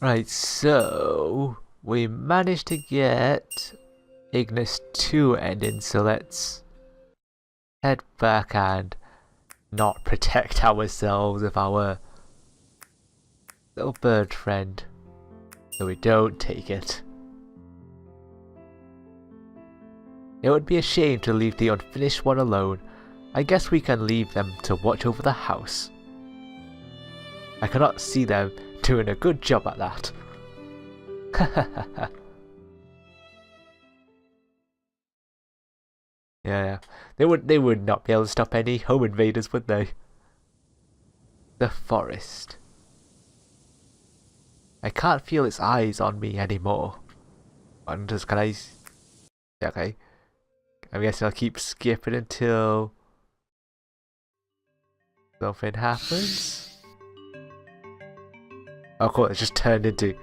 Right, so we managed to get Ignis 2 ending, so let's head back and not protect ourselves with our little bird friend, so we don't take it. It would be a shame to leave the unfinished one alone. I guess we can leave them to watch over the house. I cannot see them doing a good job at that. Yeah, they would not be able to stop any home invaders, would they? The forest. I can't feel its eyes on me anymore. Can I? Okay. I guess I'll keep skipping until something happens. Oh cool, it's just turned into...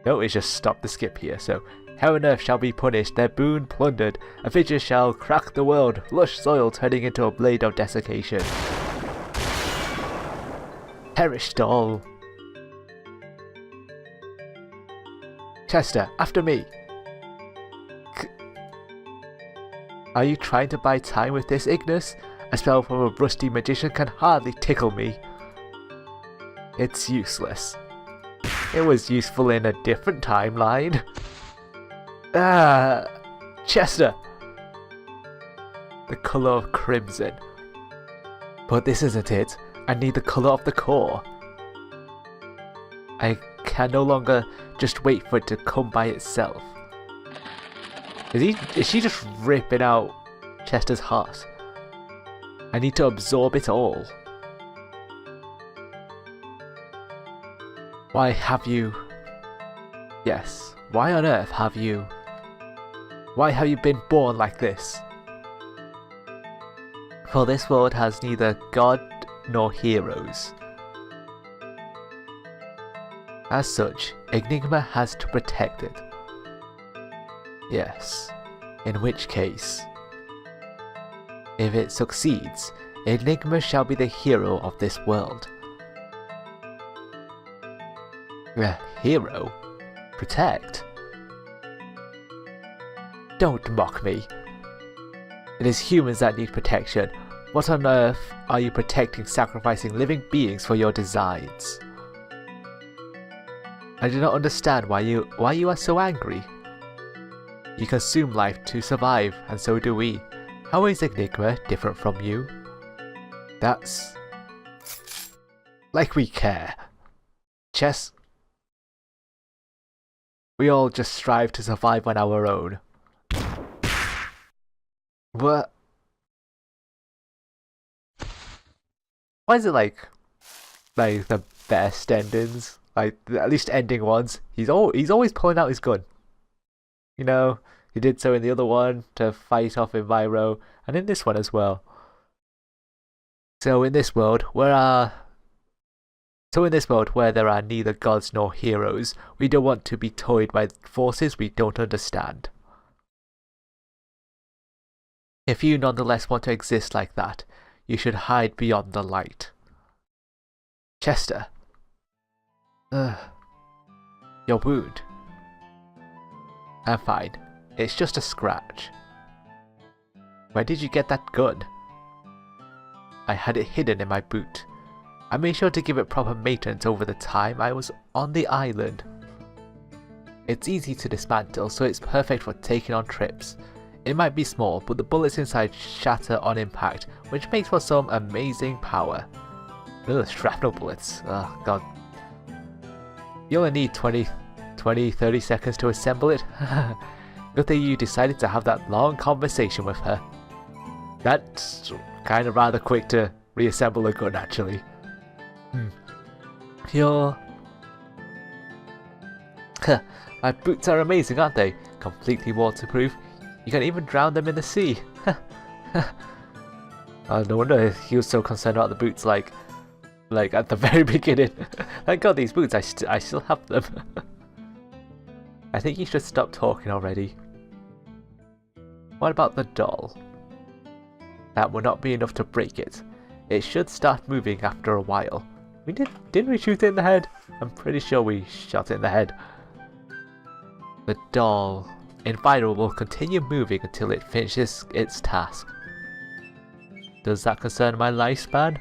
No, it's just stopped the skip here, so... Hell and earth shall be punished, their boon plundered. A fissure shall crack the world, lush soil turning into a blade of desiccation. Perished all. Chester, after me! Are you trying to buy time with this, Ignis? A spell from a rusty magician can hardly tickle me. It's useless. It was useful in a different timeline. Chester! The colour of crimson. But this isn't it. I need the colour of the core. I can no longer just wait for it to come by itself. Is she just ripping out Chester's heart? I need to absorb it all. Why have you... Yes, why on earth have you... Why have you been born like this? For this world has neither god nor heroes. As such, Enigma has to protect it. Yes, in which case, if it succeeds, Enigma shall be the hero of this world. A hero? Protect? Don't mock me. It is humans that need protection. What on earth are you protecting, sacrificing living beings for your designs? I do not understand why you are so angry. You consume life to survive, and so do we. How is Enigma different from you? That's... like we care. Chess... We all just strive to survive on our own. What? Why is it like the best endings? Like, at least ending ones. He's always pulling out his gun. You know, he did so in the other one to fight off Enviro, and in this one as well. So in this world, where there are neither gods nor heroes, we don't want to be toyed by forces we don't understand. If you nonetheless want to exist like that, you should hide beyond the light. Chester. Your wound. I'm fine. It's just a scratch. Where did you get that gun? I had it hidden in my boot. I made sure to give it proper maintenance over the time I was on the island. It's easy to dismantle, so it's perfect for taking on trips. It might be small, but the bullets inside shatter on impact, which makes for some amazing power. Ugh, shrapnel bullets. Oh god. You only need 20, 30 seconds to assemble it. Good thing you decided to have that long conversation with her. That's kind of rather quick to reassemble a gun, actually. My boots are amazing, aren't they? Completely waterproof. You can even drown them in the sea. No wonder he was so concerned about the boots, like at the very beginning. Thank God these boots, I still have them. I think you should stop talking already. What about the doll? That will not be enough to break it. It should start moving after a while. Didn't we shoot it in the head? I'm pretty sure we shot it in the head. The doll environment will continue moving until it finishes its task. Does that concern my lifespan?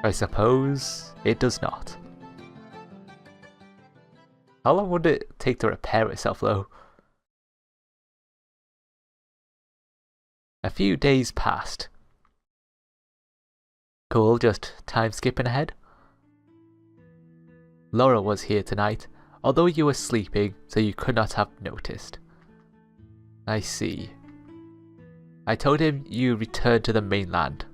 I suppose it does not. How long would it take to repair itself though? A few days passed. Cool, just time skipping ahead. Laura was here tonight, although you were sleeping, so you could not have noticed. I see. I told him you returned to the mainland.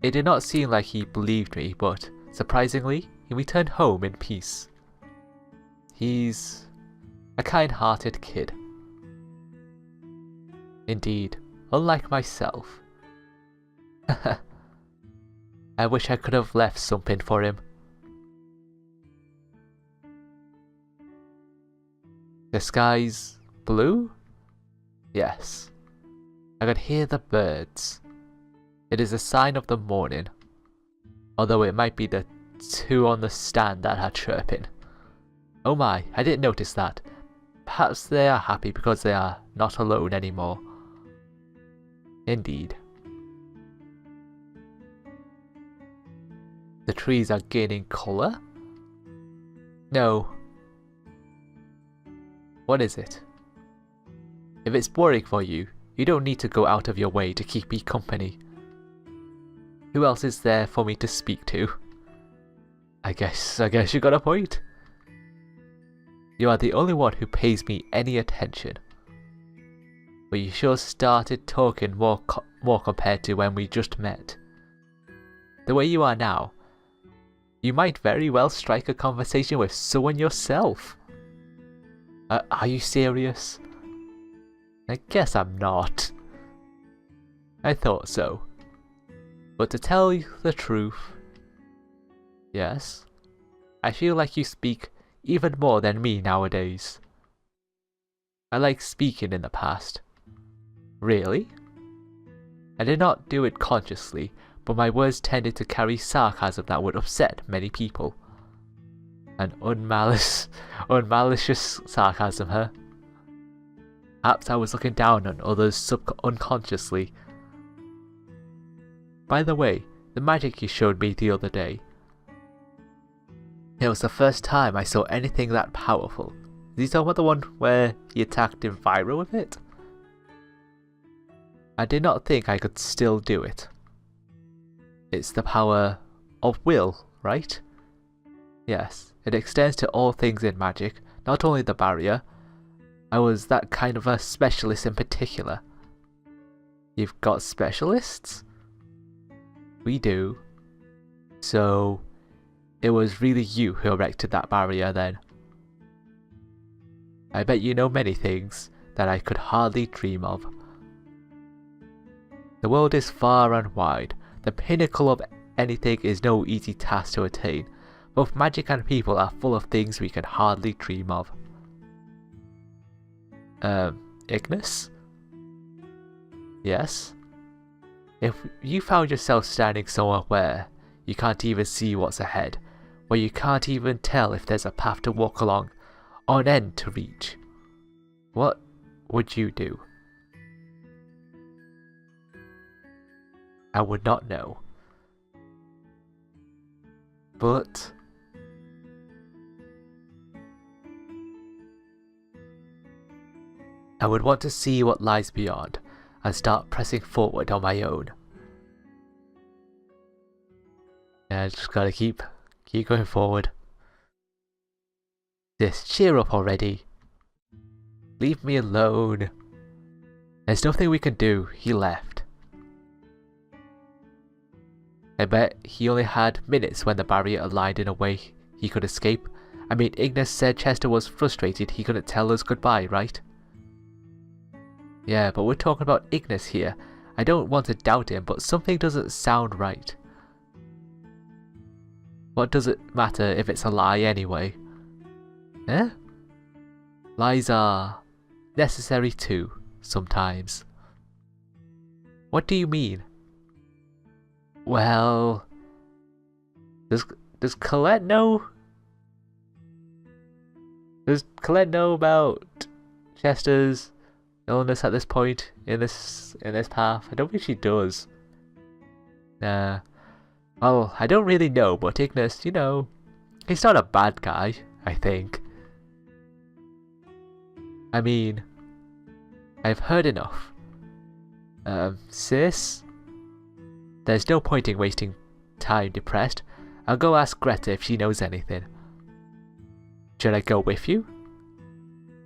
It did not seem like he believed me, but surprisingly, he returned home in peace. He's a kind-hearted kid. Indeed, unlike myself. I wish I could have left something for him. The sky's blue? Yes. I could hear the birds. It is a sign of the morning, although it might be the two on the stand that are chirping. Oh my, I didn't notice that. Perhaps they are happy because they are not alone anymore. Indeed. The trees are gaining colour? No. What is it? If it's boring for you, you don't need to go out of your way to keep me company. Who else is there for me to speak to? I guess you got a point. You are the only one who pays me any attention. But you sure started talking more compared to when we just met. The way you are now, you might very well strike a conversation with someone yourself. Are you serious? I guess I'm not. I thought so. But to tell you the truth, yes, I feel like you speak even more than me nowadays. I like speaking in the past. Really? I did not do it consciously, but my words tended to carry sarcasm that would upset many people. An unmalicious sarcasm, huh? Perhaps I was looking down on others unconsciously. By the way, the magic you showed me the other day. It was the first time I saw anything that powerful. Is he talking about the one where he attacked Enviro with it? I did not think I could still do it. It's the power of will, right? Yes, it extends to all things in magic, not only the barrier. I was that kind of a specialist in particular. You've got specialists? We do. So, it was really you who erected that barrier then. I bet you know many things that I could hardly dream of. The world is far and wide. The pinnacle of anything is no easy task to attain. Both magic and people are full of things we can hardly dream of. Ignis? Yes? If you found yourself standing somewhere where you can't even see what's ahead, where you can't even tell if there's a path to walk along, or an end to reach, what would you do? I would not know. But I would want to see what lies beyond and start pressing forward on my own. Yeah, I just gotta keep going forward. Just cheer up already. Leave me alone. There's nothing we can do. He left. I bet he only had minutes when the barrier aligned in a way he could escape. I mean, Ignis said Chester was frustrated he couldn't tell us goodbye, right? Yeah, but we're talking about Ignis here. I don't want to doubt him, but something doesn't sound right. What does it matter if it's a lie anyway? Eh? Lies are necessary too, sometimes. What do you mean? Well, does Colette know? Does Colette know about Chester's illness at this point in this path? I don't think she does. Nah. Well, I don't really know, but Ignis, you know, he's not a bad guy, I think. I mean, I've heard enough. Sis? There's no point in wasting time depressed. I'll go ask Greta if she knows anything. Should I go with you?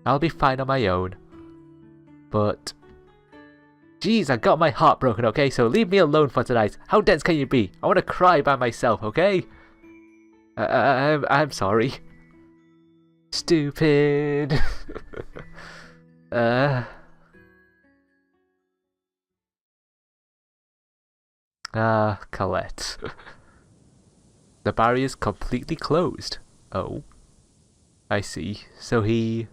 I'll be fine on my own. But... Jeez, I got my heart broken, okay? So leave me alone for tonight. How dense can you be? I want to cry by myself, okay? I'm sorry. Stupid. Colette. The barrier's completely closed. Oh. I see. So he...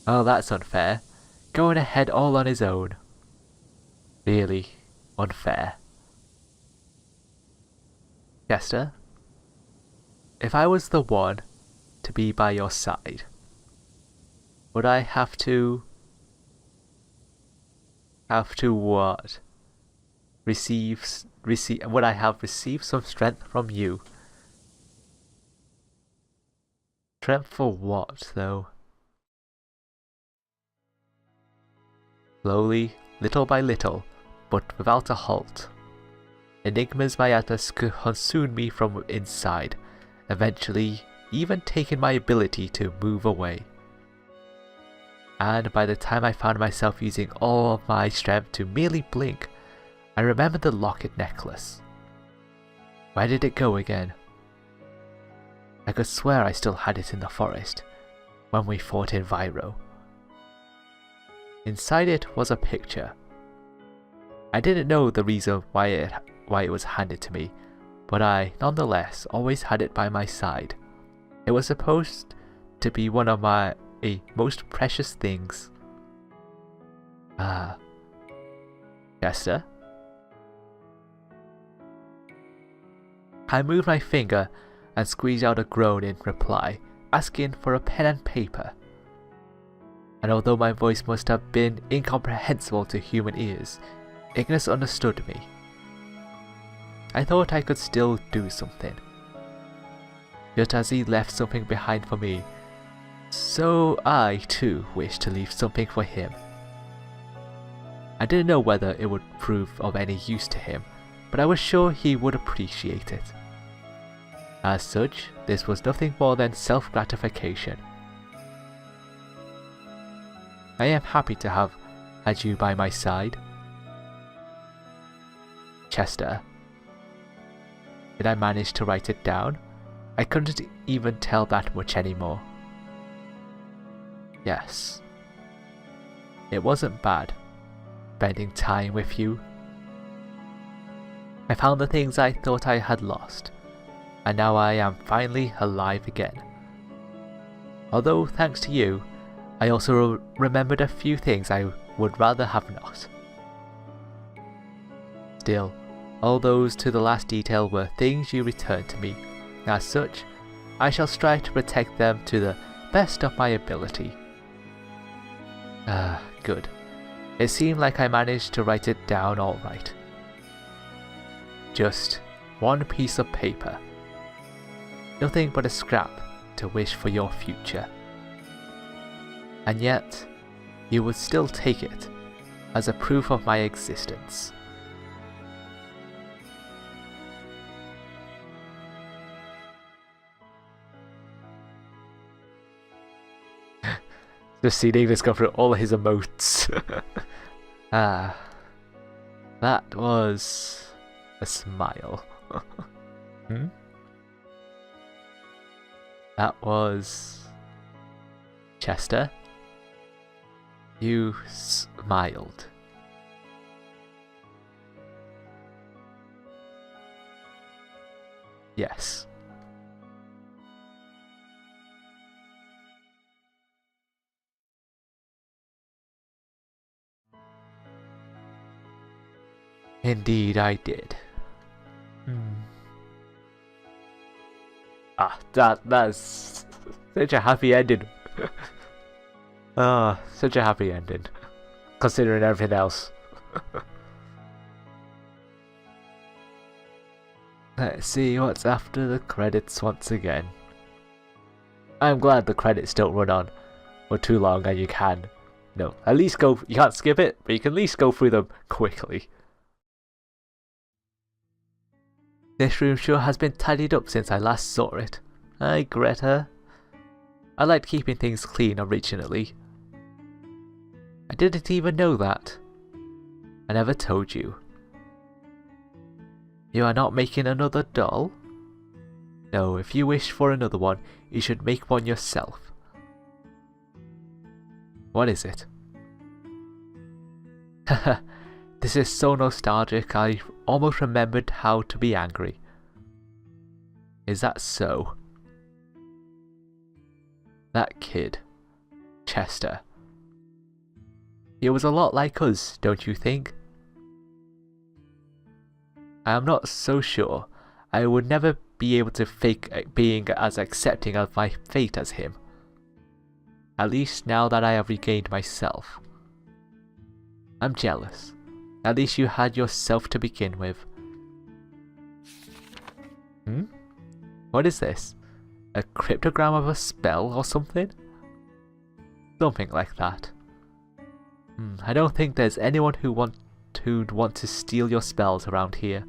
Oh, that's unfair. Going ahead all on his own. Really unfair. Chester? If I was the one to be by your side, would I have to... what? Would I have received some strength from you? Strength for what, though? Slowly, little by little, but without a halt, Enigma's madness consumed me from inside, eventually even taking my ability to move away. And by the time I found myself using all of my strength to merely blink, I remembered the locket necklace. Where did it go again? I could swear I still had it in the forest, when we fought in Viro. Inside it was a picture. I didn't know the reason why it was handed to me, but I, nonetheless, always had it by my side. It was supposed to be one of my most precious things. Chester? I moved my finger and squeezed out a groan in reply, asking for a pen and paper. And although my voice must have been incomprehensible to human ears, Ignis understood me. I thought I could still do something. Just as he left something behind for me, so I too wished to leave something for him. I didn't know whether it would prove of any use to him, but I was sure he would appreciate it. As such, this was nothing more than self-gratification. I am happy to have had you by my side. Chester. Did I manage to write it down? I couldn't even tell that much anymore. Yes. It wasn't bad, spending time with you. I found the things I thought I had lost, and now I am finally alive again. Although, thanks to you, I also remembered a few things I would rather have not. Still, all those to the last detail were things you returned to me. As such, I shall strive to protect them to the best of my ability. Good. It seemed like I managed to write it down all right. Just one piece of paper. Nothing but a scrap to wish for your future. And yet, you would still take it as a proof of my existence. Just seeing English go through all his emotes. That was a smile. That was... Chester? You smiled. Yes. Indeed I did. That's such a happy ending. Ah, such a happy ending. Considering everything else. Let's see what's after the credits once again. I'm glad the credits don't run on for too long and you can. No, at least go, you can't skip it, but you can at least go through them quickly. This room sure has been tidied up since I last saw it. Hi, Greta. I liked keeping things clean originally. I didn't even know that. I never told you. You are not making another doll? No, if you wish for another one, you should make one yourself. What is it? Haha, this is so nostalgic, I almost remembered how to be angry. Is that so? That kid, Chester. He was a lot like us, don't you think? I am not so sure. I would never be able to fake being as accepting of my fate as him. At least now that I have regained myself. I'm jealous. At least you had yourself to begin with. What is this? A cryptogram of a spell or something? Something like that. I don't think there's anyone who'd want to steal your spells around here.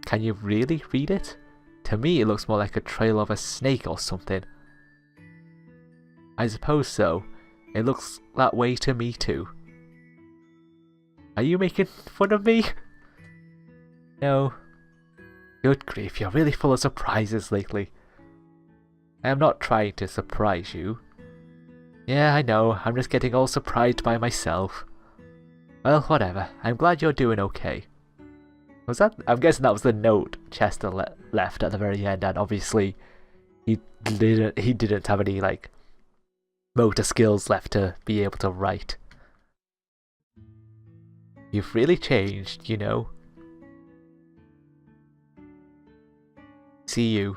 Can you really read it? To me it looks more like a trail of a snake or something. I suppose so. It looks that way to me too. Are you making fun of me? No. Good grief, you're really full of surprises lately. I am not trying to surprise you. Yeah, I know, I'm just getting all surprised by myself. Well, whatever, I'm glad you're doing okay. Was that? I'm guessing that was the note Chester left at the very end, and obviously he didn't have any, like, motor skills left to be able to write. You've really changed, you know. See you.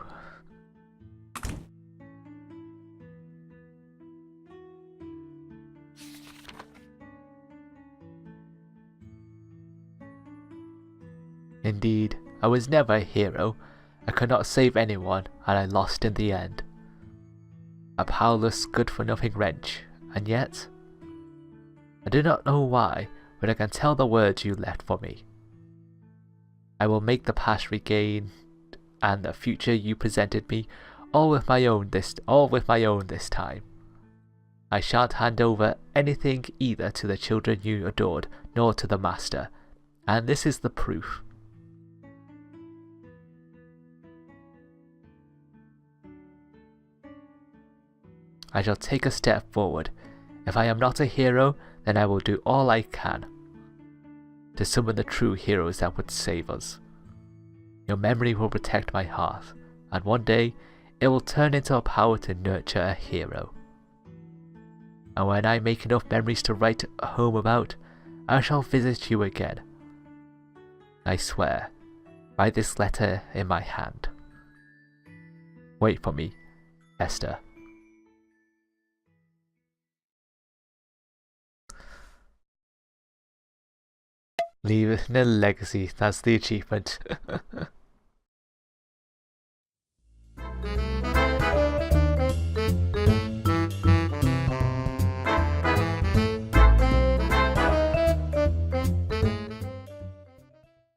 Indeed, I was never a hero. I could not save anyone, and I lost in the end. A powerless, good-for-nothing wretch, and yet... I do not know why, but I can tell the words you left for me. I will make the past regained, and the future you presented me, all with my own this time. I shan't hand over anything either to the children you adored, nor to the Master, and this is the proof. I shall take a step forward. If I am not a hero, then I will do all I can to summon the true heroes that would save us. Your memory will protect my heart, and one day it will turn into a power to nurture a hero. And when I make enough memories to write home about, I shall visit you again. I swear, by this letter in my hand. Wait for me, Esther. Leaving a legacy, that's the achievement.